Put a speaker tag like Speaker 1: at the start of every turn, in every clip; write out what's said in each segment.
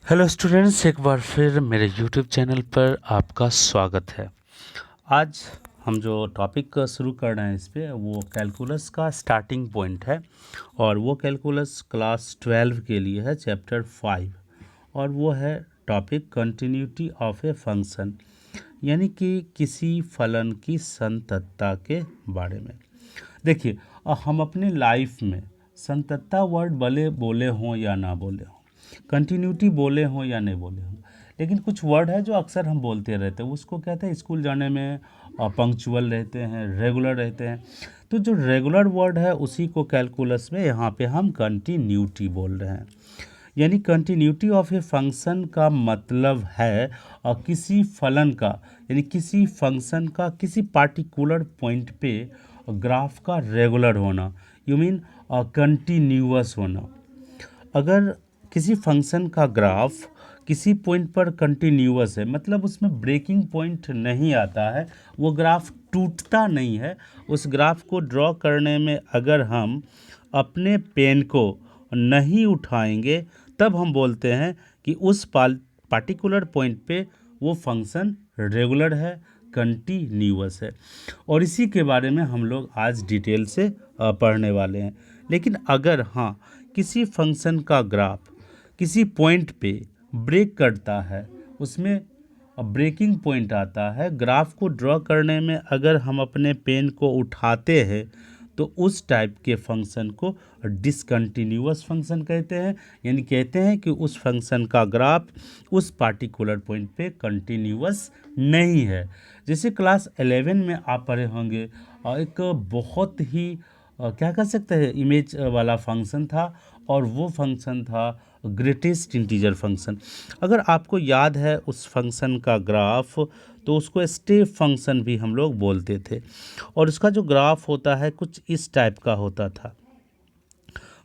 Speaker 1: Hello students, एक बार फिर मेरे यूट्यूब चैनल पर आपका स्वागत है। आज हम जो टॉपिक शुरू कर रहे हैं इस पे वो कैलकुलस का स्टार्टिंग पॉइंट है और वो कैलकुलस क्लास 12 के लिए है, चैप्टर 5। और वो है topic continuity of a function, यानी कि किसी फलन की संततता के बारे में। देखिए, हम अपने लाइफ में संततता वर्ड भले बोले हों या ना बोले हों, कंटिन्यूटी बोले हों या नहीं बोले हों, लेकिन कुछ वर्ड है जो अक्सर हम बोलते रहते हैं। उसको कहते हैं स्कूल जाने में पंक्चुअल रहते हैं, रेगुलर रहते हैं। तो जो रेगुलर वर्ड है उसी को कैलकुलस में यहाँ पे हम कंटिन्यूटी बोल रहे हैं। यानी कंटिन्यूटी ऑफ ए फंक्शन का मतलब है किसी फलन का, यानी किसी फंक्शन का किसी पार्टिकुलर पॉइंट पे ग्राफ का रेगुलर होना, यू मीन कंटिन्यूअस होना। अगर किसी फंक्शन का ग्राफ किसी पॉइंट पर कंटिन्यूअस है, मतलब उसमें ब्रेकिंग पॉइंट नहीं आता है, वो ग्राफ टूटता नहीं है। उस ग्राफ को ड्रॉ करने में अगर हम अपने पेन को नहीं उठाएंगे तब हम बोलते हैं कि उस पार्टिकुलर पॉइंट पे वो फंक्शन रेगुलर है, कंटिन्यूअस है। और इसी के बारे में हम लोग आज डिटेल से पढ़ने वाले हैं। लेकिन अगर हाँ, किसी फंक्शन का ग्राफ किसी पॉइंट पे ब्रेक करता है, उसमें ब्रेकिंग पॉइंट आता है, ग्राफ को ड्रॉ करने में अगर हम अपने पेन को उठाते हैं तो उस टाइप के फंक्शन को डिसकंटिन्यूअस फंक्शन कहते हैं। यानी कहते हैं कि उस फंक्शन का ग्राफ उस पार्टिकुलर पॉइंट पे कंटिन्यूअस नहीं है। जैसे क्लास 11 में आप पढ़े होंगे, एक बहुत ही क्या कह सकते हैं इमेज वाला फंक्शन था, और वो फंक्शन था ग्रेटेस्ट इंटीजर फंक्शन। अगर आपको याद है उस फंक्शन का ग्राफ, तो उसको स्टेप फंक्शन भी हम लोग बोलते थे। और उसका जो ग्राफ होता है कुछ इस टाइप का होता था।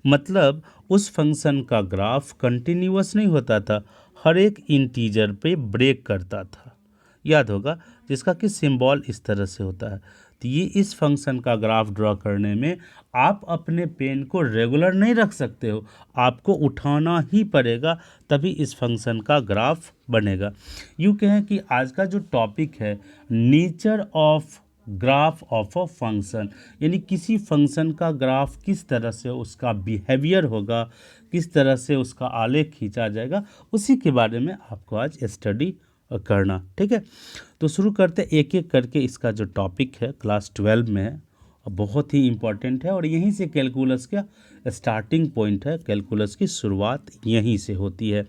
Speaker 1: मतलब उस फंक्शन का ग्राफ कंटिन्यूअस नहीं होता था, हर एक इंटीजर पे ब्रेक करता था। याद होगा, जिसका कि सिंबल इस तरह से होता है। तो ये इस फंक्शन का ग्राफ ड्रॉ करने में आप अपने पेन को रेगुलर नहीं रख सकते हो, आपको उठाना ही पड़ेगा, तभी इस फंक्शन का ग्राफ बनेगा। यूँ कहें कि आज का जो टॉपिक है nature of graph of a function, यानी किसी फंक्शन का ग्राफ किस तरह से उसका बिहेवियर होगा, किस तरह से उसका आलेख खींचा जाएगा, उसी के बारे में आपको आज स्टडी करना। ठीक है, तो शुरू करते एक एक करके। इसका जो टॉपिक है क्लास 12 में है, बहुत ही इम्पॉर्टेंट है और यहीं से कैलकुलस का स्टार्टिंग पॉइंट है, कैलकुलस की शुरुआत यहीं से होती है।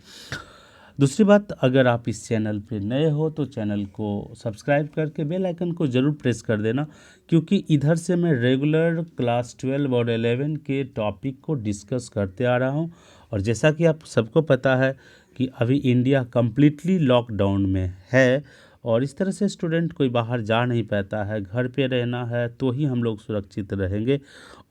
Speaker 1: दूसरी बात, अगर आप इस चैनल पे नए हो तो चैनल को सब्सक्राइब करके बेल आइकन को ज़रूर प्रेस कर देना, क्योंकि इधर से मैं रेगुलर क्लास 12 और 11 के टॉपिक को डिस्कस करते आ रहा हूँ। और जैसा कि आप सबको पता है कि अभी इंडिया कम्प्लीटली लॉकडाउन में है, और इस तरह से स्टूडेंट कोई बाहर जा नहीं पाता है, घर पे रहना है तो ही हम लोग सुरक्षित रहेंगे।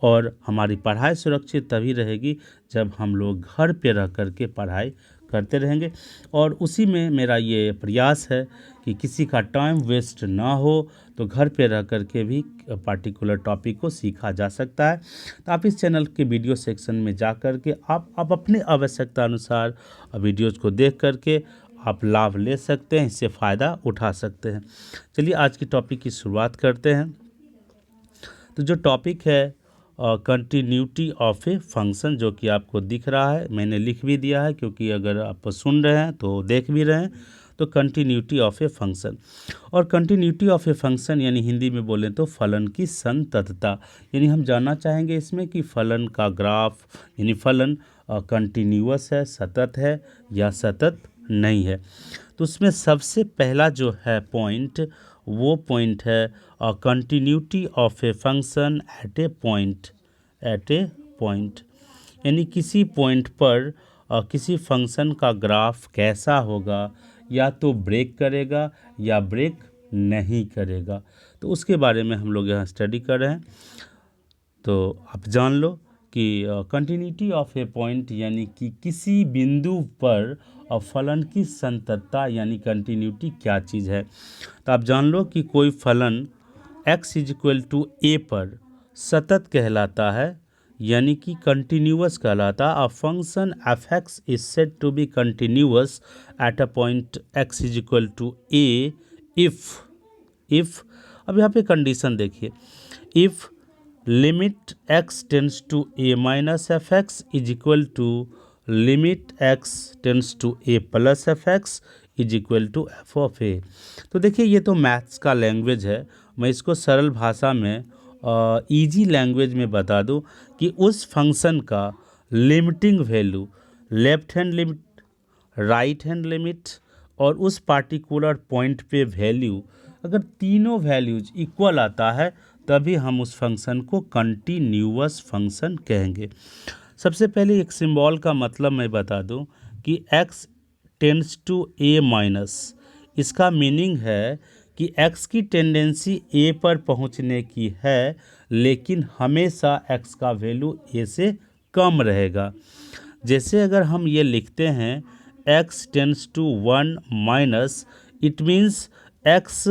Speaker 1: और हमारी पढ़ाई सुरक्षित तभी रहेगी जब हम लोग घर पे रह कर के पढ़ाई करते रहेंगे। और उसी में मेरा ये प्रयास है कि किसी का टाइम वेस्ट ना हो, तो घर पे रह कर के भी पार्टिकुलर टॉपिक को सीखा जा सकता है। तो आप इस चैनल के वीडियो सेक्शन में जा कर के आप अपने आवश्यकता अनुसार वीडियोज़ को देख कर के आप लाभ ले सकते हैं, इससे फ़ायदा उठा सकते हैं। चलिए आज की टॉपिक की शुरुआत करते हैं। तो जो टॉपिक है कंटिन्यूटी ऑफ ए फंक्शन, जो कि आपको दिख रहा है, मैंने लिख भी दिया है, क्योंकि अगर आप सुन रहे हैं तो देख भी रहे हैं। तो कंटिन्यूटी ऑफ ए फंक्शन, और कंटिन्यूटी ऑफ ए फंक्शन यानी हिंदी में बोलें तो फलन की संततता। यानी हम जानना चाहेंगे इसमें कि फलन का ग्राफ यानी फलन कंटिन्यूअस है, सतत है या सतत नहीं है। तो उसमें सबसे पहला जो है पॉइंट, वो पॉइंट है continuity of a function at a point. At a point यानी किसी पॉइंट पर किसी फंक्शन का ग्राफ कैसा होगा, या तो ब्रेक करेगा या ब्रेक नहीं करेगा। तो उसके बारे में हम लोग यहाँ स्टडी कर रहे हैं। तो आप जान लो कि कंटिन्यूटी ऑफ ए पॉइंट यानी कि किसी बिंदु पर फलन की संततता यानी कंटिन्यूटी क्या चीज़ है। तो आप जान लो कि कोई फलन x = a पर सतत कहलाता है, यानी कि कंटिन्यूअस कहलाता। A function F X is said to be continuous at a point X is equal to A if अब यहाँ पे कंडीशन देखिए, if limit X tends to A minus F X is equal to limit X tends to A plus F X is equal to F of A. तो देखिए ये तो maths का language है, मैं इसको सरल भाषा में इजी लैंग्वेज में बता दूं कि उस फंक्शन का limiting value left hand limit, right hand limit और उस पार्टिकुलर पॉइंट पे वैल्यू, अगर तीनों वैल्यूज इक्वल आता है तभी हम उस फंक्शन को कंटिन्यूअस फंक्शन कहेंगे। सबसे पहले एक सिंबल का मतलब मैं बता दूं कि x tends to a minus, इसका मीनिंग है कि x की टेंडेंसी a पर पहुंचने की है, लेकिन हमेशा x का वैल्यू a से कम रहेगा। जैसे अगर हम ये लिखते हैं x tends to 1 minus, it means x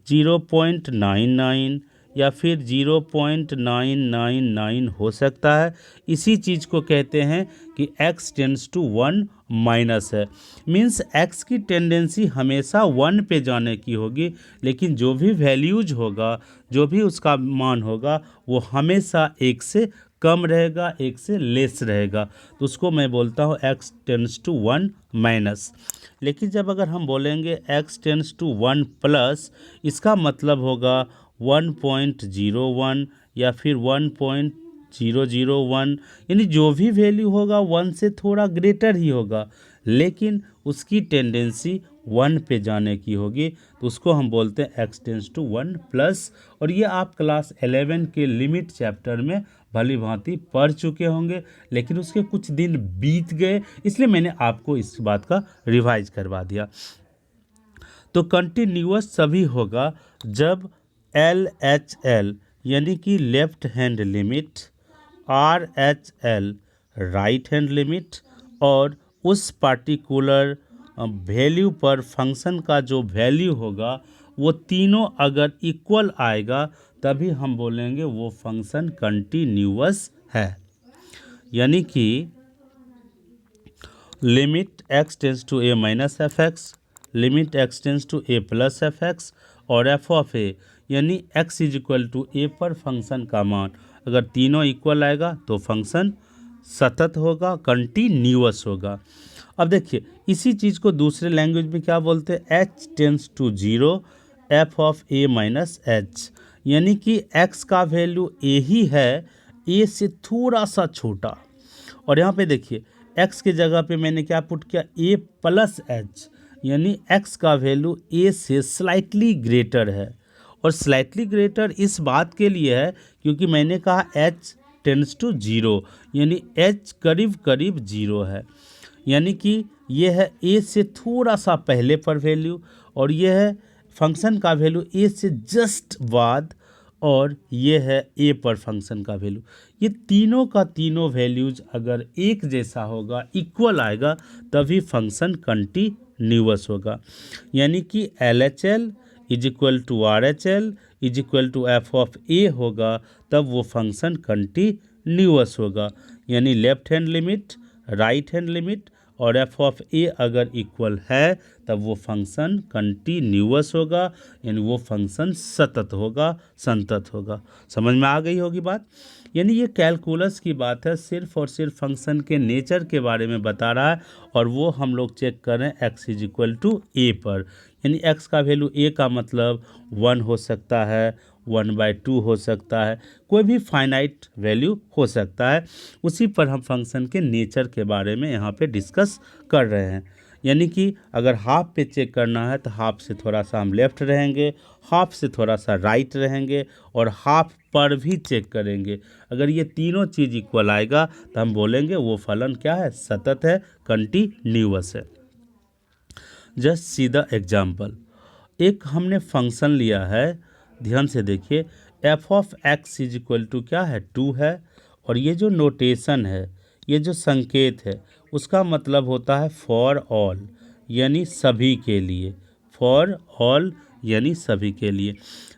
Speaker 1: 0.99 या फिर 0.999 हो सकता है। इसी चीज़ को कहते हैं कि x टेंड्स टू 1 माइनस है, मीन्स x की टेंडेंसी हमेशा 1 पे जाने की होगी, लेकिन जो भी वैल्यूज होगा, जो भी उसका मान होगा, वो हमेशा 1 से कम रहेगा, 1 से लेस रहेगा। तो उसको मैं बोलता हूँ x टेंड्स टू 1 माइनस। लेकिन जब अगर हम बोलेंगे x टेंड्स टू 1 प्लस, इसका मतलब होगा 1.01 या फिर 1.001, यानी जो भी वैल्यू होगा 1 से थोड़ा ग्रेटर ही होगा, लेकिन उसकी टेंडेंसी 1 पे जाने की होगी। तो उसको हम बोलते हैं x टेंड्स टू 1 प्लस। और ये आप क्लास 11 के लिमिट चैप्टर में भली भांति पढ़ चुके होंगे, लेकिन उसके कुछ दिन बीत गए, इसलिए मैंने आपको इस बात का रिवाइज करवा दिया। तो कंटिन्यूअस तभी होगा जब LHL यानी कि left hand limit, RHL right hand limit और उस पार्टिकुलर वैल्यू पर फंक्शन का जो वैल्यू होगा वो तीनों अगर इक्वल आएगा तभी हम बोलेंगे वो फंक्शन कंटिन्यूअस है। यानी कि limit x tends to a minus F x, limit x tends to a plus F x और f ऑफ a, यानी x is equal to a पर फंक्शन का मान अगर तीनों इक्वल आएगा तो फंक्शन सतत होगा, कंटिन्यूअस होगा। अब देखिए इसी चीज़ को दूसरे लैंग्वेज में क्या बोलते हैं, h tends to 0 f of a minus h, यानी कि x का वैल्यू a ही है, a से थोड़ा सा छोटा। और यहाँ पे देखिए x के जगह पे मैंने क्या पुट किया, a प्लस h, यानी x का वैल्यू a से स्लाइटली ग्रेटर है। और स्लाइटली ग्रेटर इस बात के लिए है क्योंकि मैंने कहा h टेंड्स टू 0, यानी h करीब करीब 0 है, यानी कि ये है a से थोड़ा सा पहले पर वैल्यू, और ये है फंक्शन का वैल्यू a से जस्ट बाद, और ये है a पर फंक्शन का वैल्यू। ये तीनों का तीनों वैल्यूज अगर एक जैसा होगा, इक्वल आएगा, तभी फंक्शन कंटिन्यूअस होगा। यानी कि LHL is equal to RHL is equal to F of a होगा, तब वो फंक्शन कंटिन्यूअस होगा। यानी left hand limit, right hand limit और एफ ऑफ a अगर इक्वल है तब वो फंक्शन कंटिन्यूअस होगा, यानी वो फंक्शन सतत होगा, संतत होगा। समझ में आ गई होगी बात। यानी ये कैलकुलस की बात है, सिर्फ और सिर्फ फंक्शन के नेचर के बारे में बता रहा है, और वो हम लोग चेक कर रहे हैं x is equal to a पर। यानी x का वैल्यू a का मतलब 1 हो सकता है, 1/2 हो सकता है, कोई भी फाइनाइट वैल्यू हो सकता है। उसी पर हम फंक्शन के नेचर के बारे में यहाँ पे डिस्कस कर रहे हैं। यानी कि अगर हाफ पे चेक करना है तो हाफ से थोड़ा सा हम लेफ़्ट रहेंगे, हाफ से थोड़ा सा राइट रहेंगे, और हाफ पर भी चेक करेंगे। अगर ये तीनों चीज़ इक्वल आएगा तो हम बोलेंगे वो फलन क्या है, सतत है, कंटिन्यूअस है। Just see the example. एक हमने फंक्शन लिया है, ध्यान से देखिए, f of x is equal to क्या है, 2 है, और ये जो नोटेशन है, ये जो संकेत है, उसका मतलब होता है फॉर ऑल, यानी सभी के लिए, फॉर ऑल यानी सभी के लिए।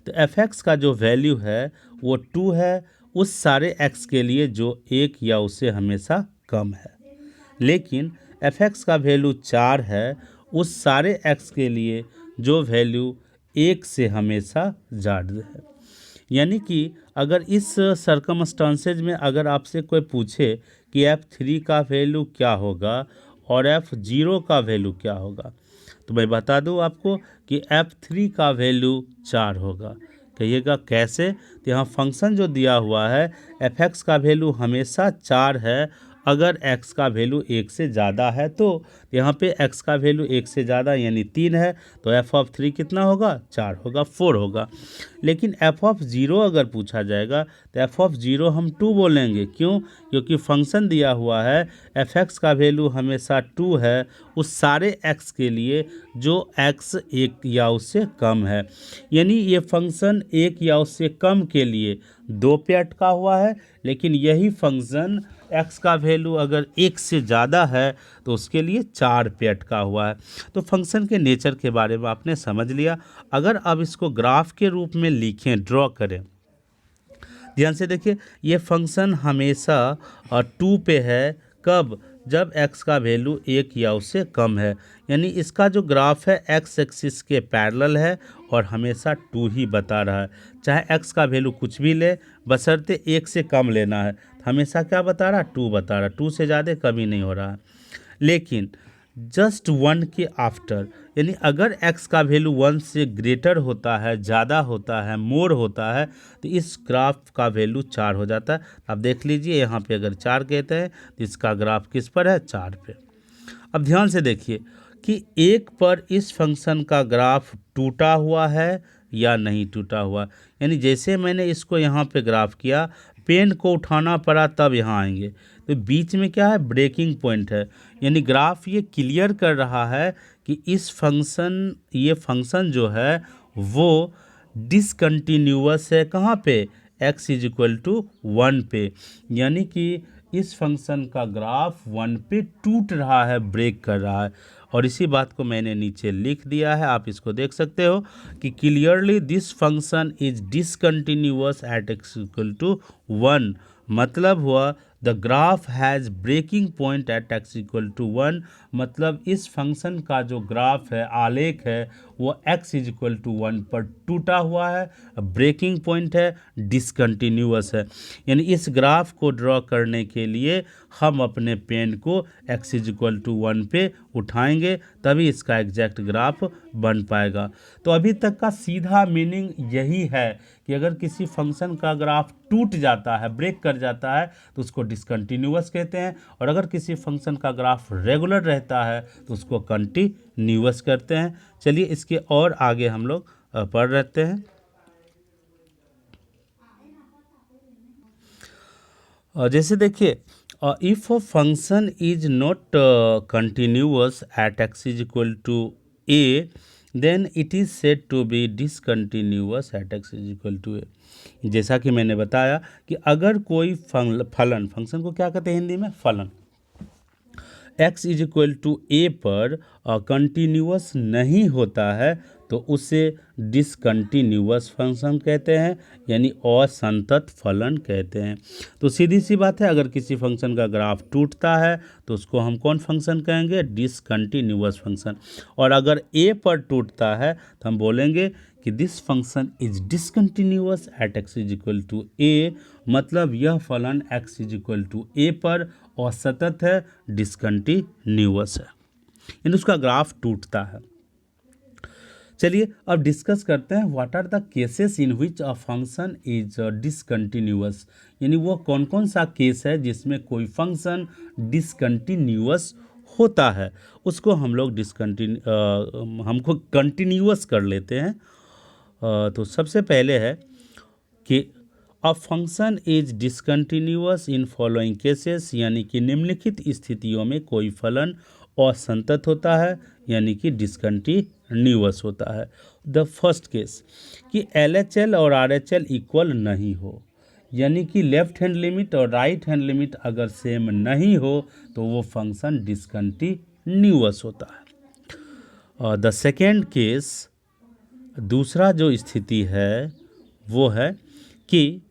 Speaker 1: तो एफ एक्स का जो वैल्यू है वो 2 है, उस सारे x के लिए जो 1 या उससे हमेशा कम है। लेकिन f(x) का वैल्यू 4 है उस सारे x के लिए जो वैल्यू 1 से हमेशा ज़्यादा है। यानी कि अगर इस सर्कमस्टांसेज में अगर आपसे कोई पूछे कि f3 का वैल्यू क्या होगा और f0 का वैल्यू क्या होगा, तो मैं बता दूं आपको कि f3 का वैल्यू 4 होगा। कहिएगा कैसे? तो यहाँ फंक्शन जो दिया हुआ है f(x) का वैल्यू हमेशा 4 है अगर x का वैल्यू 1 से ज़्यादा है। तो यहाँ पे x का वैल्यू 1 से ज़्यादा यानी 3 है, तो f(3) कितना होगा? 4 होगा, 4 होगा। लेकिन f(0) अगर पूछा जाएगा तो f(0) हम 2 बोलेंगे। क्यों? क्योंकि फंक्शन दिया हुआ है f(x) का वैल्यू हमेशा 2 है उस सारे x के लिए जो x 1 या उससे कम है। यानी ये फंक्शन 1 या उससे कम के लिए 2 पे अटका हुआ है, लेकिन यही फंक्शन x का वैल्यू अगर 1 से ज़्यादा है तो उसके लिए 4 पे अटका हुआ है। तो फंक्शन के नेचर के बारे में आपने समझ लिया। अगर अब इसको ग्राफ के रूप में लिखें, ड्रॉ करें, ध्यान से देखिए, ये फंक्शन हमेशा 2 पे है। कब? जब x का वैल्यू 1 या उससे कम है। यानी इसका जो ग्राफ है x एक्सिस के पैरेलल है और हमेशा 2 ही बता रहा है। चाहे x का वैल्यू कुछ भी ले, बशर्ते 1 से कम लेना है। हमेशा क्या बता रहा है? 2 बता रहा है। 2 से ज़्यादा कभी नहीं हो रहा है। लेकिन जस्ट 1 के आफ्टर, यानी अगर x का वैल्यू 1 से ग्रेटर होता है, ज़्यादा होता है, मोर होता है, तो इस ग्राफ का वैल्यू 4 हो जाता है। आप देख लीजिए यहाँ पे अगर 4 कहते हैं तो इसका ग्राफ किस पर है? 4 पे। अब ध्यान से देखिए कि 1 पर इस फंक्शन का ग्राफ टूटा हुआ है या नहीं टूटा हुआ। यानी जैसे मैंने इसको यहाँ पे ग्राफ किया, पेन को उठाना पड़ा तब यहाँ आएंगे, तो बीच में क्या है? ब्रेकिंग पॉइंट है। यानी ग्राफ ये क्लियर कर रहा है कि ये फंक्शन जो है वो डिसकंटिन्यूअस है। कहाँ पे? x = 1 पे। यानी कि इस फंक्शन का ग्राफ 1 पे टूट रहा है, ब्रेक कर रहा है। और इसी बात को मैंने नीचे लिख दिया है, आप इसको देख सकते हो कि clearly this function is discontinuous at x = 1। मतलब हुआ the graph has breaking point at x = 1। मतलब इस फंक्शन का जो ग्राफ है, आलेख है, वो x = 1 पर टूटा हुआ है, ब्रेकिंग पॉइंट है, डिसकंटिन्यूअस है। यानी इस ग्राफ को ड्रॉ करने के लिए हम अपने पेन को x = 1 पे उठाएंगे, तभी इसका एग्जैक्ट ग्राफ बन पाएगा। तो अभी तक का सीधा मीनिंग यही है कि अगर किसी फंक्शन का ग्राफ टूट जाता है, ब्रेक कर जाता है, तो उसको डिसकंटिन्यूअस कहते हैं। और अगर किसी फंक्शन का ग्राफ रेगुलर रहता है तो उसको कंटिन्यूअस करते हैं। चलिए इसके और आगे हम लोग पढ़ रहते हैं। जैसे देखिए, if a function is not continuous at x = a, then it is said to be discontinuous at x = a। जैसा कि मैंने बताया कि अगर कोई फंक्शन को क्या कहते हैं हिंदी में? फलन। x = a पर कंटिन्यूअस नहीं होता है तो उसे डिसकंटिन्यूअस फंक्शन कहते हैं, यानी असंतत फलन कहते हैं। तो सीधी सी बात है, अगर किसी फंक्शन का ग्राफ टूटता है तो उसको हम कौन फंक्शन कहेंगे? Discontinuous function. और अगर a पर टूटता है तो हम बोलेंगे कि this function is discontinuous at x = a। मतलब यह फलन x = a पर असतत है, डिसकंटिन्यूअस है, यानी उसका ग्राफ टूटता है। चलिए अब डिस्कस करते हैं what are the cases in which a function is discontinuous. यानी वो कौन कौन सा केस है जिसमें कोई फंक्शन डिसकंटिन्यूअस होता है, उसको हम लोग हमको कंटिन्यूअस कर लेते हैं। तो सबसे पहले है कि अ function is discontinuous in following cases, यानी कि निम्नलिखित स्थितियों में कोई फलन असंतत होता है, यानी कि डिसकंटिन्यूअस होता है। द फर्स्ट केस कि LHL और RHL इक्वल नहीं हो, यानी कि लेफ्ट हैंड लिमिट और राइट हैंड लिमिट अगर सेम नहीं हो तो वो फंक्शन डिसकंटिन्यूअस होता है। द सेकेंड केस, दूसरा जो स्थिति है वो है कि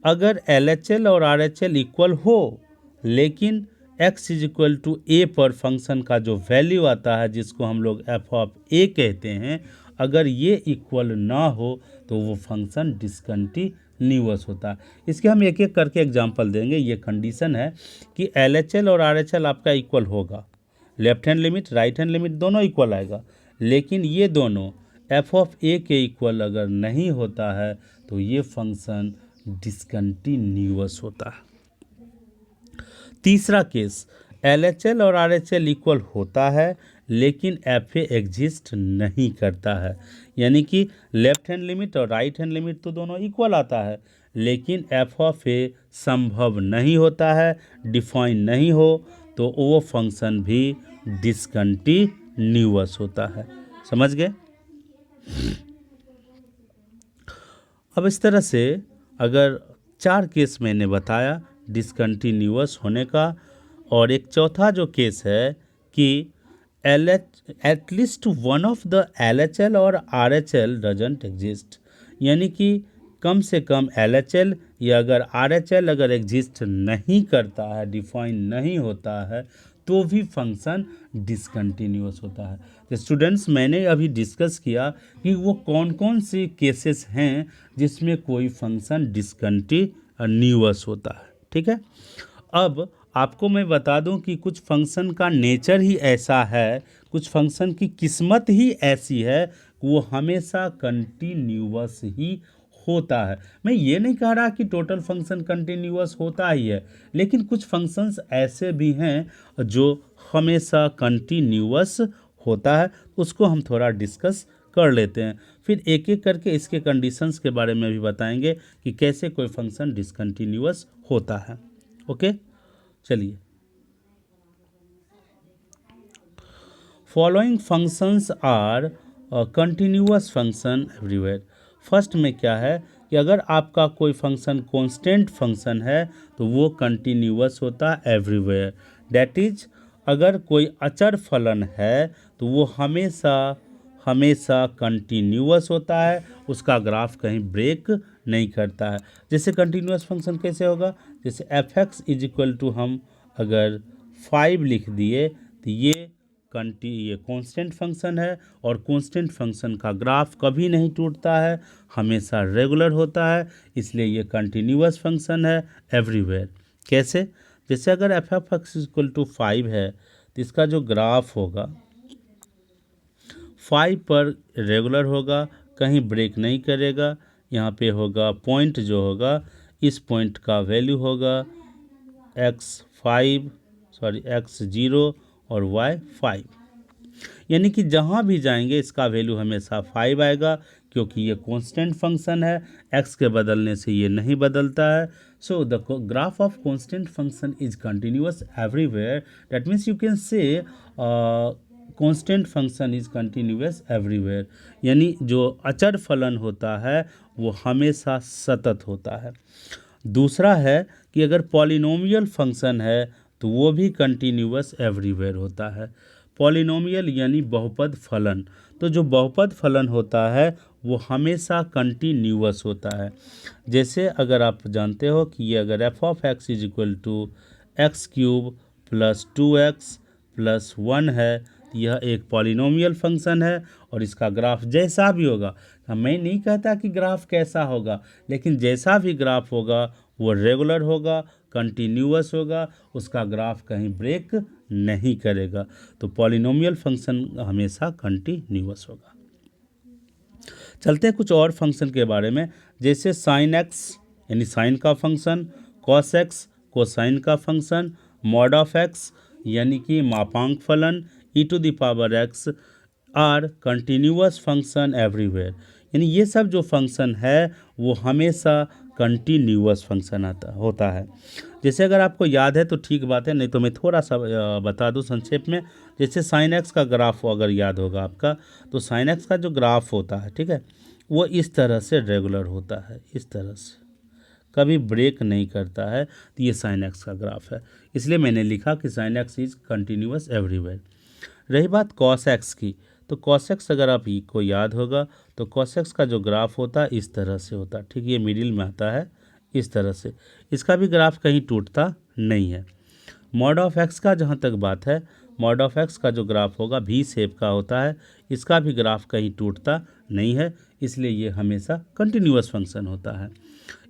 Speaker 1: अगर LHL और RHL इक्वल हो लेकिन x इज इक्वल टू ए पर फंक्शन का जो वैल्यू आता है जिसको हम लोग f ऑफ a कहते हैं, अगर ये इक्वल ना हो तो वो फंक्शन डिसकंटिन्यूअस होता है। इसके हम एक एक करके एग्जांपल देंगे। ये कंडीशन है कि LHL और RHL आपका इक्वल होगा, left hand limit right hand limit दोनों इक्वल आएगा, लेकिन ये दोनों f ऑफ a के इक्वल अगर नहीं होता है तो ये फंक्शन डिसकंटिन्यूअस होता है। तीसरा केस, LHL और RHL इक्वल होता है लेकिन FA एग्जिस्ट नहीं करता है, यानी कि लेफ्ट हैंड लिमिट और राइट हैंड लिमिट तो दोनों इक्वल आता है लेकिन f ऑफ a संभव नहीं होता है, डिफाइन नहीं हो, तो वो फंक्शन भी डिसकंटिन्यूअस होता है। समझ गए? अब इस तरह से अगर 4 केस मैंने बताया डिसकंटिन्यूअस होने का, और एक चौथा जो केस है कि at least one of the LHL और RHL डजंट एग्जिस्ट, यानी कि कम से कम LHL या अगर RHL अगर एग्जिस्ट नहीं करता है, डिफाइन नहीं होता है, तो भी फंक्शन डिसकंटिन्यूअस होता है। तो स्टूडेंट्स, मैंने अभी डिस्कस किया कि वो कौन कौन से केसेस हैं जिसमें कोई फंक्शन डिसकंटिन्यूअस होता है। ठीक है, अब आपको मैं बता दूं कि कुछ फंक्शन का नेचर ही ऐसा है, कुछ फंक्शन की किस्मत ही ऐसी है कि वो हमेशा कंटिन्यूअस ही होता है। मैं ये नहीं कह रहा कि टोटल फंक्शन कंटिन्यूअस होता ही है, लेकिन कुछ फंक्शंस ऐसे भी हैं जो हमेशा कंटिन्यूअस होता है, उसको हम थोड़ा डिस्कस कर लेते हैं। फिर एक एक करके इसके कंडीशंस के बारे में भी बताएंगे कि कैसे कोई फंक्शन डिसकंटिन्यूअस होता है। ओके, चलिए। Following functions are continuous function everywhere. First में क्या है कि अगर आपका कोई फंक्शन कांस्टेंट फंक्शन है तो वो कंटिन्यूअस होता है एवरीवेयर। दैट इज, अगर कोई अचर फलन है तो वो हमेशा हमेशा कंटिन्यूअस होता है, उसका ग्राफ कहीं ब्रेक नहीं करता है। जैसे कंटिन्यूअस फंक्शन कैसे होगा, जैसे f(x) इज इक्वल टू हम अगर 5 लिख दिए तो ये कांस्टेंट फंक्शन है, और कांस्टेंट फंक्शन का ग्राफ कभी नहीं टूटता है, हमेशा रेगुलर होता है, इसलिए ये कंटिन्यूअस फंक्शन है एवरीवेयर। कैसे, जैसे अगर f(x) इक्वल टू 5 है तो इसका जो ग्राफ होगा 5 पर रेगुलर होगा, कहीं ब्रेक नहीं करेगा। यहाँ पे होगा पॉइंट जो होगा, इस पॉइंट का वैल्यू होगा x0 और y5, यानी कि जहाँ भी जाएंगे इसका वैल्यू हमेशा 5 आएगा, क्योंकि ये कांस्टेंट फंक्शन है, x के बदलने से ये नहीं बदलता है। So the graph of constant function is continuous everywhere. That means you can say constant function is continuous everywhere, यानी जो अचर फलन होता है वो हमेशा सतत होता है। दूसरा है कि अगर पॉलिनोमियल फंक्शन है तो वो भी कंटिन्यूअस एवरीवेयर होता है। पॉलिनोमियल यानी बहुपद फलन, तो जो बहुपद फलन होता है वो हमेशा कंटिन्यूअस होता है। जैसे अगर आप जानते हो कि ये अगर f(x) is equal to x³ plus 2x plus 1 है, तो यह एक पॉलिनोमियल फंक्शन है, और इसका ग्राफ जैसा भी होगा, मैं नहीं कहता कि ग्राफ कैसा होगा, लेकिन जैसा भी ग्राफ होगा वो रेगुलर होगा, कंटिन्यूअस होगा, उसका ग्राफ कहीं ब्रेक नहीं करेगा। तो पॉलिनोमियल फंक्शन हमेशा कंटिन्यूअस होगा। चलते हैं कुछ और फंक्शन के बारे में, जैसे साइन एक्स यानी साइन का फंक्शन, कॉस एक्स कोसाइन का फंक्शन, मॉड ऑफ एक्स यानी कि मापांक फलन, e⁻x are continuous function everywhere. यानी ये सब जो फंक्शन है वो हमेशा कंटिन्यूअस फंक्शन होता है। जैसे अगर आपको याद है तो ठीक बात है, नहीं तो मैं थोड़ा सा बता दूं संक्षेप में। जैसे साइन एक्स का ग्राफ अगर याद होगा आपका, तो साइन एक्स का जो ग्राफ होता है, ठीक है, वो इस तरह से रेगुलर होता है, इस तरह से कभी ब्रेक नहीं करता है, तो ये साइन एक्स का ग्राफ है, इसलिए मैंने लिखा कि sine x is continuous everywhere. रही बात कॉस एक्स की, तो कॉस एक्स अगर आप को याद होगा तो कॉस एक्स का जो ग्राफ होता है इस तरह से होता है, ठीक, ये मिडिल में आता है इस तरह से, इसका भी ग्राफ कहीं टूटता नहीं है। मॉड ऑफ एक्स का जहाँ तक बात है, मॉड ऑफ एक्स का जो ग्राफ होगा वी शेप का होता है, इसका भी ग्राफ कहीं टूटता नहीं है, इसलिए ये हमेशा कंटिन्यूअस फंक्शन होता है।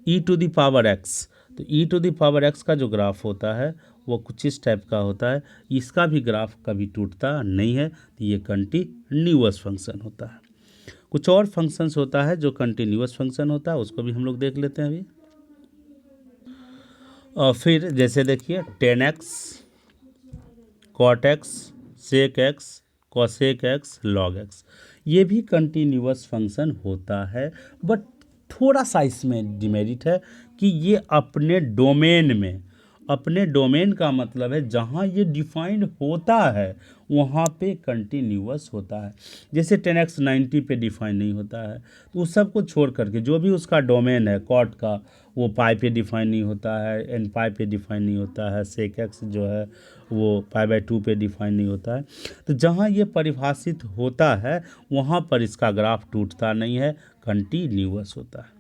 Speaker 1: ई टू द पावर एक्स, तो ई टू द पावर एक्स का जो ग्राफ होता है वो कुछ इस टाइप का होता है, इसका भी ग्राफ कभी टूटता नहीं है, तो ये कंटिन्यूअस फंक्शन होता है। कुछ और फंक्शंस होता है जो कंटिन्यूअस फंक्शन होता है, उसको भी हम लोग देख लेते हैं अभी। और फिर जैसे देखिए 10x cot x sec x cosec x log x, ये भी कंटिन्यूअस फंक्शन होता है, बट थोड़ा सा इसमें डिमेरिट है कि ये अपने डोमेन का मतलब है जहाँ ये डिफाइंड होता है वहाँ पे कंटिन्यूअस होता है। जैसे 10x 90 पे डिफाइन नहीं होता है, तो उस सब को छोड़ करके जो भी उसका डोमेन है कॉट का, वो पाई पे डिफाइन नहीं होता है, एन पाई पे डिफाइन नहीं होता है, सेक एक्स जो है वो पाई/2 पे डिफाइन नहीं होता है। तो जहाँ ये परिभाषित होता है वहाँ पर इसका ग्राफ टूटता नहीं है, कंटिन्यूअस होता है।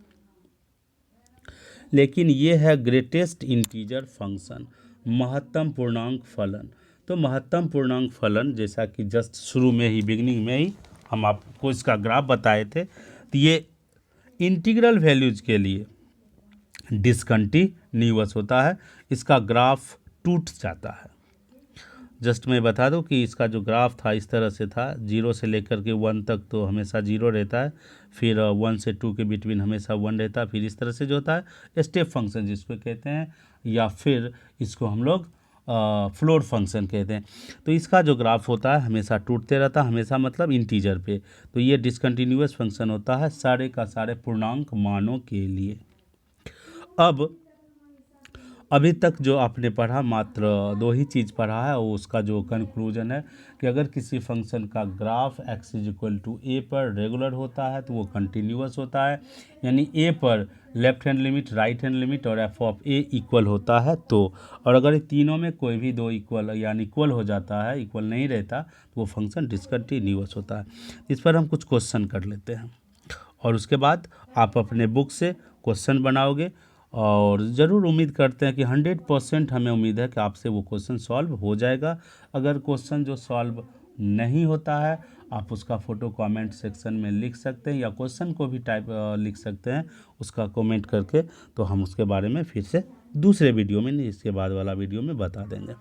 Speaker 1: लेकिन ये है ग्रेटेस्ट इंटीजर फंक्शन, महत्तम पूर्णांक फलन। तो महत्तम पूर्णांक फलन, जैसा कि जस्ट शुरू में ही बिगिनिंग में ही हम आपको इसका ग्राफ बताए थे, तो ये इंटीग्रल वैल्यूज के लिए डिसकंटिन्यूअस होता है, इसका ग्राफ टूट जाता है। जस्ट मैं बता दूं कि इसका जो ग्राफ था इस तरह से था, 0 से लेकर के 1 तक तो हमेशा 0 रहता है, फिर 1 से 2 के बिटवीन हमेशा 1 रहता है, फिर इस तरह से जो होता है स्टेप फंक्शन जिसको कहते हैं, या फिर इसको हम लोग फ्लोर फंक्शन कहते हैं। तो इसका जो ग्राफ होता है हमेशा टूटते रहता है, हमेशा मतलब इंटीजर पे। तो ये डिसकंटिन्यूअस फंक्शन होता है सारे का सारे पूर्णांक मानों के लिए। अब अभी तक जो आपने पढ़ा मात्र 2 ही चीज़ पढ़ा है, वो उसका जो कंक्लूजन है कि अगर किसी फंक्शन का ग्राफ x = a पर रेगुलर होता है तो वो कंटिन्यूअस होता है, यानी a पर left hand limit, right hand limit और f ऑफ a इक्वल होता है तो। और अगर तीनों में कोई भी 2 इक्वल यानी इक्वल हो जाता है, इक्वल नहीं रहता, तो वो फंक्शन डिसकंटिन्यूअस होता है। इस पर हम कुछ क्वेश्चन कर लेते हैं और उसके बाद आप अपने बुक से क्वेश्चन बनाओगे, और ज़रूर उम्मीद करते हैं कि 100% हमें उम्मीद है कि आपसे वो क्वेश्चन सॉल्व हो जाएगा। अगर क्वेश्चन जो सॉल्व नहीं होता है आप उसका फ़ोटो कमेंट सेक्शन में लिख सकते हैं, या क्वेश्चन को भी टाइप लिख सकते हैं उसका कमेंट करके, तो हम उसके बारे में फिर से दूसरे वीडियो में, नहीं इसके बाद वाला वीडियो में बता देंगे।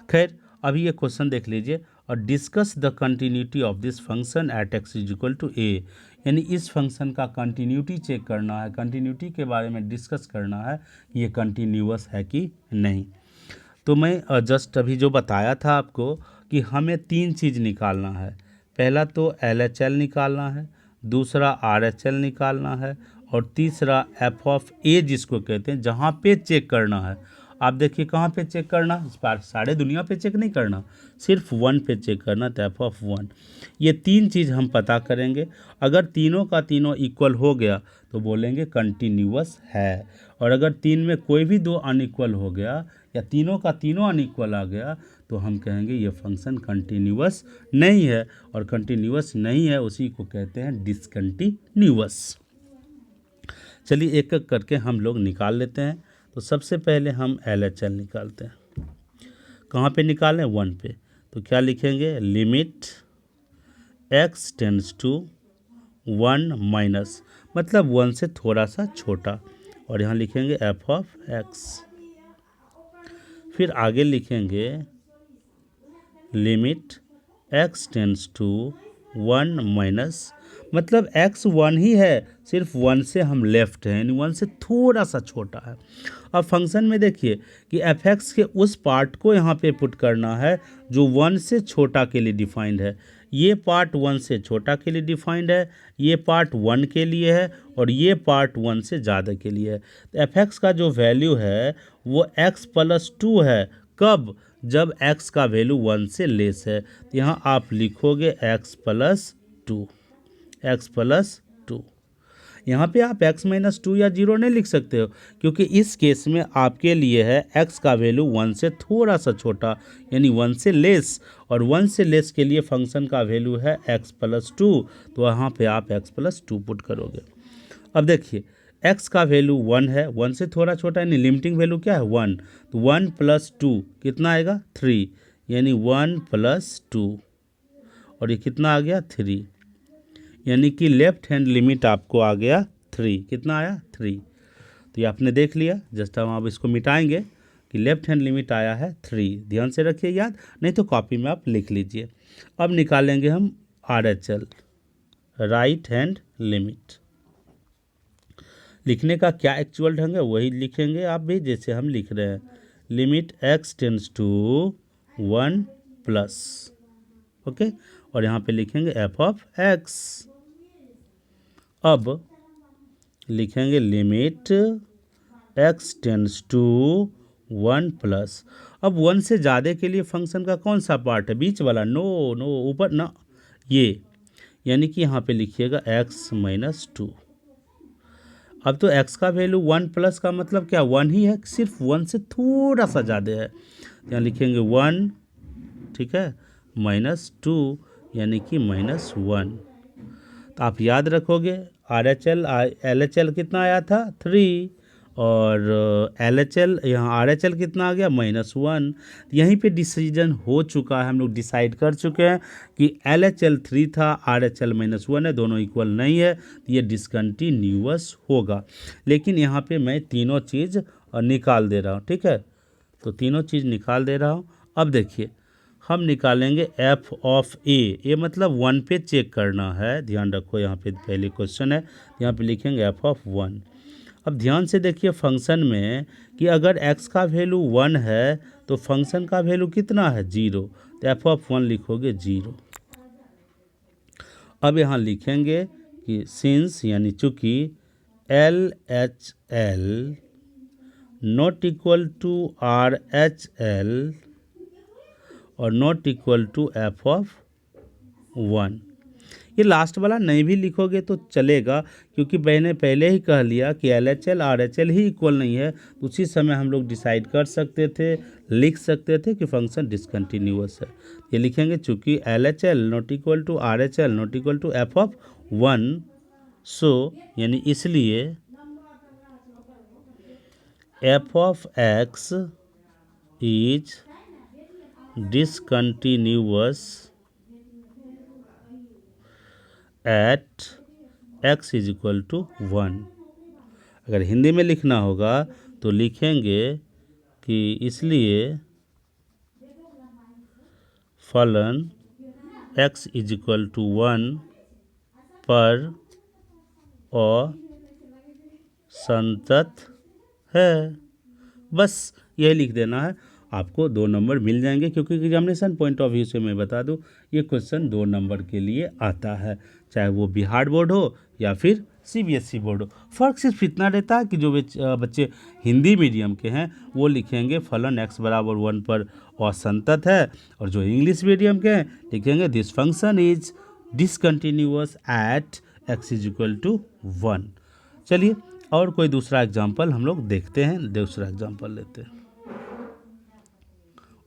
Speaker 1: खैर अभी ये क्वेश्चन देख लीजिए, और discuss the continuity of this function at x = a, यानी इस फंक्शन का कंटिन्यूटी चेक करना है, कंटिन्यूटी के बारे में डिस्कस करना है, ये कंटिन्यूअस है कि नहीं। तो मैं जस्ट अभी जो बताया था आपको कि हमें 3 चीज़ निकालना है। पहला तो LHL निकालना है, दूसरा RHL निकालना है, और तीसरा f ऑफ a जिसको कहते हैं, जहाँ पे चेक करना है। आप देखिए कहाँ पे चेक करना, इस बार सारे दुनिया पे चेक नहीं करना, सिर्फ 1 पे चेक करना, तो f ऑफ 1। ये 3 चीज़ हम पता करेंगे। अगर तीनों का तीनों इक्वल हो गया तो बोलेंगे कंटिन्यूअस है, और अगर 3 में कोई भी 2 अनइक्वल हो गया या तीनों का तीनों अनइक्वल आ गया तो हम कहेंगे ये फंक्शन कंटिन्यूअस नहीं है, और कंटिन्यूअस नहीं है उसी को कहते हैं डिसकंटिन्यूअस। चलिए एक एक करके हम लोग निकाल लेते हैं। तो सबसे पहले हम LHL निकालते हैं। कहाँ पे निकालें? 1 पे। तो क्या लिखेंगे? Limit x tends to 1 minus, मतलब 1 से थोड़ा सा छोटा, और यहाँ लिखेंगे f ऑफ x। फिर आगे लिखेंगे limit x tends to 1 minus, मतलब x 1 ही है, सिर्फ 1 से हम लेफ्ट हैं, यानी 1 से थोड़ा सा छोटा है। अब फंक्शन में देखिए कि f(x) के उस पार्ट को यहाँ पे पुट करना है जो 1 से छोटा के लिए डिफाइंड है। ये पार्ट 1 से छोटा के लिए डिफाइंड है, ये पार्ट 1 के लिए है, और ये पार्ट 1 से ज़्यादा के लिए है। तो f(x) का जो वैल्यू है वो x + 2 है। कब? जब x का वैल्यू 1 से लेस है। तो यहाँ आप लिखोगे x + 2, x + 2। यहाँ पे आप x - 2 या 0 नहीं लिख सकते हो, क्योंकि इस केस में आपके लिए है x का वैल्यू 1 से थोड़ा सा छोटा, यानी 1 से लेस, और 1 से लेस के लिए फंक्शन का वैल्यू है x + 2, तो वहाँ पे आप x + 2 पुट करोगे। अब देखिए एक्स का वैल्यू 1 है, 1 से थोड़ा छोटा यानी लिमिटिंग वैल्यू क्या है 1, तो 1 + 2 कितना आएगा 3, यानी 1 + 2 और ये कितना आ गया 3, यानी कि लेफ्ट हैंड लिमिट आपको आ गया 3, कितना आया 3। तो ये आपने देख लिया, जस्ट हम अब इसको मिटाएंगे कि लेफ्ट हैंड लिमिट आया है 3, ध्यान से रखिए याद, नहीं तो कॉपी में आप लिख लीजिए। अब निकालेंगे हम RHL, राइट हैंड लिमिट। लिखने का क्या एक्चुअल ढंग है वही लिखेंगे आप भी, जैसे हम लिख रहे हैं, limit x tends to 1+, okay, और यहाँ पे लिखेंगे f(x). अब लिखेंगे लिमिट x टेंड्स टू 1+। अब 1 से ज़्यादा के लिए फंक्शन का कौन सा पार्ट है, बीच वाला, नो नो ऊपर ना, ये, यानी कि यहाँ पे लिखिएगा x - 2। अब तो x का वैल्यू 1+ का मतलब क्या 1 ही है, सिर्फ 1 से थोड़ा सा ज़्यादा है, यहाँ लिखेंगे 1, ठीक है, -2 यानी कि -1। तो आप याद रखोगे RHL LHL कितना आया था 3, और LHL यहाँ RHL कितना आ गया -1। यहीं पे डिसीजन हो चुका है, हम लोग डिसाइड कर चुके हैं कि LHL 3 था, RHL -1 है, दोनों इक्वल नहीं है, तो ये डिसकंटिन्यूअस होगा। लेकिन यहाँ पे मैं तीनों चीज़ निकाल दे रहा हूँ, ठीक है, तो तीनों चीज़ निकाल दे रहा हूँ। अब देखिए हम निकालेंगे f(a), ये मतलब 1 पे चेक करना है, ध्यान रखो, यहाँ पे पहले क्वेश्चन है, यहाँ पे लिखेंगे f(1). अब ध्यान से देखिए फंक्शन में कि अगर x का वैल्यू 1 है तो फंक्शन का वैल्यू कितना है 0, तो f(1) लिखोगे 0। अब यहाँ लिखेंगे कि सिंस, यानी चूँकि LHL not equal to RHL और नॉट इक्वल टू f(1), ये लास्ट वाला नहीं भी लिखोगे तो चलेगा, क्योंकि मैंने पहले ही कह लिया कि LHL RHL ही इक्वल नहीं है, तो उसी समय हम लोग डिसाइड कर सकते थे, लिख सकते थे कि फंक्शन डिसकंटिन्यूअस है। ये लिखेंगे चूँकि LHL not equal to RHL not equal to f(1), so यानी इसलिए f(x) is discontinuous at x = 1। अगर हिंदी में लिखना होगा तो लिखेंगे कि इसलिए फलन x = 1 पर असंतत है। बस यही लिख देना है, आपको 2 नंबर मिल जाएंगे, क्योंकि एग्जामिनेशन पॉइंट ऑफ व्यू से मैं बता दूं ये क्वेश्चन 2 नंबर के लिए आता है, चाहे वो बिहार बोर्ड हो या फिर CBSE बोर्ड हो। फ़र्क सिर्फ इतना रहता है कि जो बच्चे हिंदी मीडियम के हैं वो लिखेंगे फलन x = 1 पर असंतत है, और जो इंग्लिश मीडियम के हैं लिखेंगे this function is discontinuous at x = 1। चलिए और कोई दूसरा एग्जाम्पल हम लोग देखते हैं, दूसरा एग्जाम्पल लेते हैं।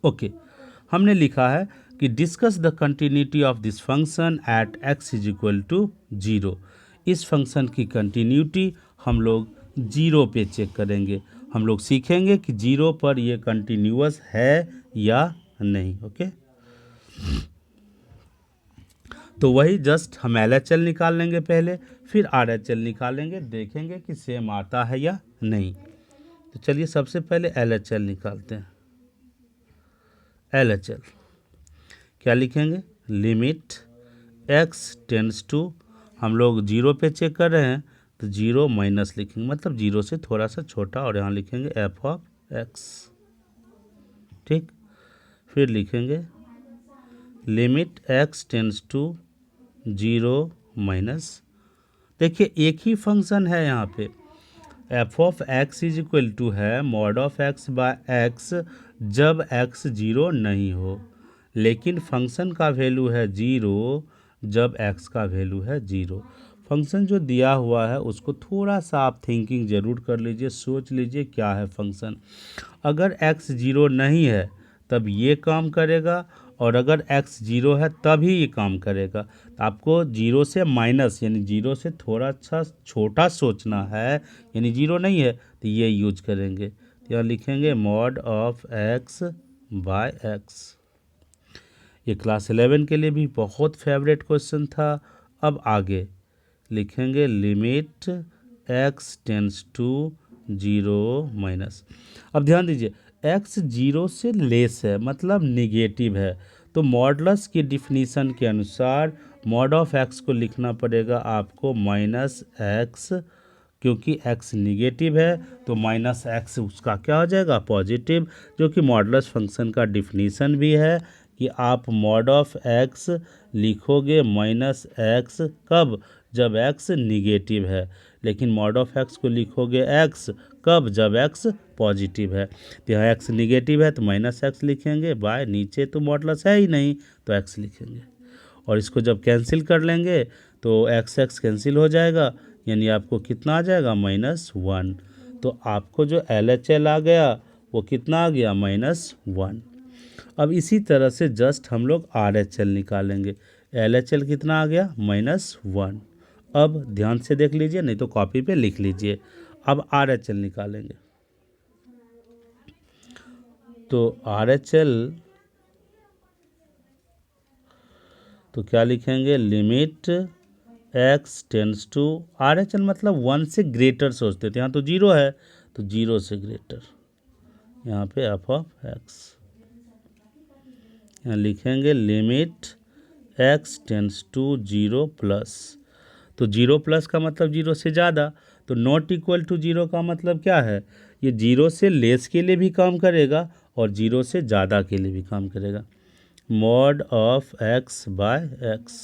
Speaker 1: ओके, हमने लिखा है कि discuss the continuity of this function at x = 0। इस फंक्शन की कंटिन्यूटी हम लोग 0 पे चेक करेंगे, हम लोग सीखेंगे कि 0 पर ये कंटिन्यूअस है या नहीं। ओके, तो वही जस्ट हम LHL निकाल लेंगे पहले, फिर RHL निकालेंगे, देखेंगे कि सेम आता है या नहीं। तो चलिए सबसे पहले LHL निकालते हैं। LHL क्या लिखेंगे, लिमिट x टेंड्स टू, हम लोग 0 पे चेक कर रहे हैं तो 0 माइनस लिखेंगे, मतलब 0 से थोड़ा सा छोटा, और यहाँ लिखेंगे f(x), ठीक। फिर लिखेंगे limit x tends to 0 minus, देखिए एक ही फंक्शन है यहाँ पे, f(x) = है mod of x by x जब x 0 नहीं हो, लेकिन फंक्शन का वैल्यू है 0 जब x का वैल्यू है 0। फंक्शन जो दिया हुआ है उसको थोड़ा सा आप थिंकिंग ज़रूर कर लीजिए, सोच लीजिए क्या है फंक्शन। अगर x 0 नहीं है तब ये काम करेगा, और अगर x 0 है तभी ये काम करेगा। तो आपको 0 से माइनस यानी 0 से थोड़ा सा छोटा सोचना है, यानी 0 नहीं है तो ये यूज करेंगे। तो यहाँ लिखेंगे mod of x by x। ये क्लास 11 के लिए भी बहुत फेवरेट क्वेश्चन था। अब आगे लिखेंगे limit x tends to 0 minus. अब ध्यान दीजिए x 0 से लेस है मतलब निगेटिव है, तो मॉडलस की डिफिनीशन के अनुसार मॉड ऑफ x को लिखना पड़ेगा आपको माइनस एक्स, क्योंकि x निगेटिव है तो माइनस एक्स उसका क्या हो जाएगा पॉजिटिव, जो कि मॉडलस फंक्शन का डिफिनीशन भी है कि आप मॉड ऑफ x लिखोगे माइनस एक्स कब, जब x निगेटिव है, लेकिन मॉड ऑफ x को लिखोगे x कब, जब x पॉजिटिव है। तो यहाँ x निगेटिव है तो माइनस एक्स लिखेंगे, बाय नीचे तो मॉडलस है ही नहीं तो x लिखेंगे, और इसको जब कैंसिल कर लेंगे तो x कैंसिल हो जाएगा, यानी आपको कितना आ जाएगा -1। तो आपको जो LHL आ गया वो कितना आ गया -1। अब इसी तरह से जस्ट हम लोग RHL निकालेंगे। LHL कितना आ गया -1। अब ध्यान से देख लीजिए, नहीं तो कॉपी पे लिख लीजिए। अब RHL निकालेंगे तो RHL तो क्या लिखेंगे limit x tends to RHL मतलब 1 से ग्रेटर सोचते थे, यहाँ तो 0 है तो 0 से ग्रेटर, यहाँ पे f ऑफ x। यहाँ लिखेंगे limit x tends to 0 plus, तो 0 प्लस का मतलब 0 से ज़्यादा, तो नॉट इक्वल टू 0 का मतलब क्या है, ये 0 से लेस के लिए भी काम करेगा और 0 से ज़्यादा के लिए भी काम करेगा। Mod of x by x।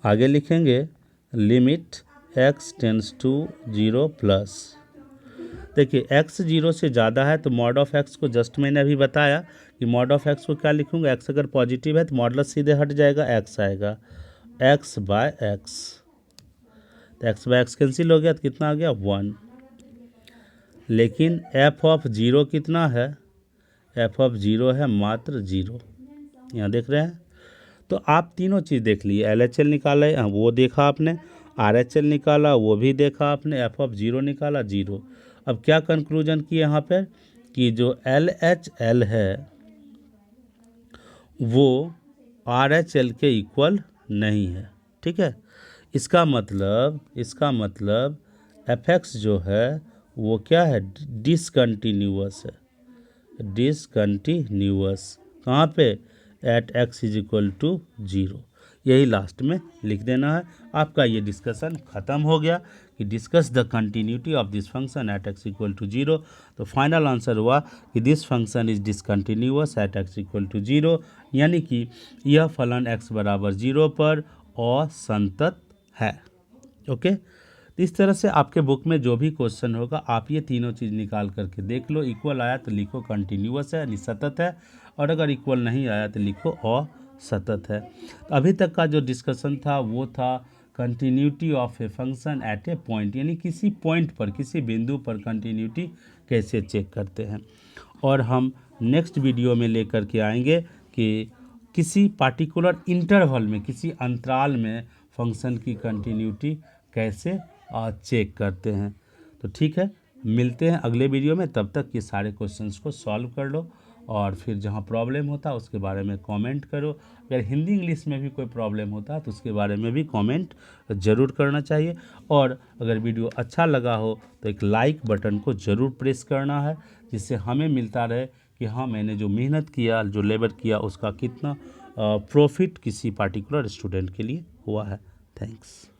Speaker 1: आगे लिखेंगे limit x tends to 0 plus. देखिए x 0 से ज़्यादा है तो मॉड ऑफ x को जस्ट मैंने अभी बताया कि मॉड ऑफ x को क्या लिखूंगा, x अगर पॉजिटिव है तो मॉडलस सीधे हट जाएगा, x आएगा x बाय x। तो x बाय x कैंसिल हो गया तो कितना आ गया 1। लेकिन f ऑफ 0 कितना है, f ऑफ 0 है मात्र 0, यहाँ देख रहे हैं। तो आप तीनों चीज़ देख लिए, LHL निकाला है वो देखा आपने, RHL निकाला वो भी देखा आपने, f ऑफ 0 निकाला 0। अब क्या कंक्लूजन किए यहाँ पर कि जो LHL है वो RHL के इक्वल नहीं है, ठीक है। इसका मतलब fx जो है वो क्या है डिसकंटिन्यूअस है, डिसकंटिन्यूअस कहाँ पे at x is equal to 0, यही लास्ट में लिख देना है। आपका ये डिस्कशन ख़त्म हो गया कि discuss the continuity of this function at x equal to 0। तो फाइनल आंसर हुआ कि this function is discontinuous at x equal to 0, यानी कि यह फलन x बराबर 0 पर असंतत है। ओके, तो इस तरह से आपके बुक में जो भी क्वेश्चन होगा आप ये तीनों चीज़ निकाल करके देख लो। इक्वल आया तो लिखो कंटिन्यूअस है यानी सतत है, और अगर इक्वल नहीं आया तो लिखो असतत है। तो अभी तक का जो डिस्कशन था वो था continuity of a function at a point, यानी किसी पॉइंट पर किसी बिंदु पर कंटिन्यूटी कैसे चेक करते हैं। और हम नेक्स्ट वीडियो में लेकर के आएंगे कि किसी पार्टिकुलर इंटरवल में किसी अंतराल में फंक्शन की कंटिन्यूटी कैसे चेक करते हैं। तो ठीक है, मिलते हैं अगले वीडियो में, तब तक ये सारे क्वेश्चंस को सॉल्व कर लो और फिर जहाँ प्रॉब्लम होता है उसके बारे में कमेंट करो। अगर हिंदी इंग्लिश में भी कोई प्रॉब्लम होता है तो उसके बारे में भी कमेंट ज़रूर करना चाहिए। और अगर वीडियो अच्छा लगा हो तो एक लाइक बटन को ज़रूर प्रेस करना है, जिससे हमें मिलता रहे कि हाँ मैंने जो मेहनत किया जो लेबर किया उसका कितना प्रॉफिट किसी पार्टिकुलर स्टूडेंट के लिए हुआ है। थैंक्स।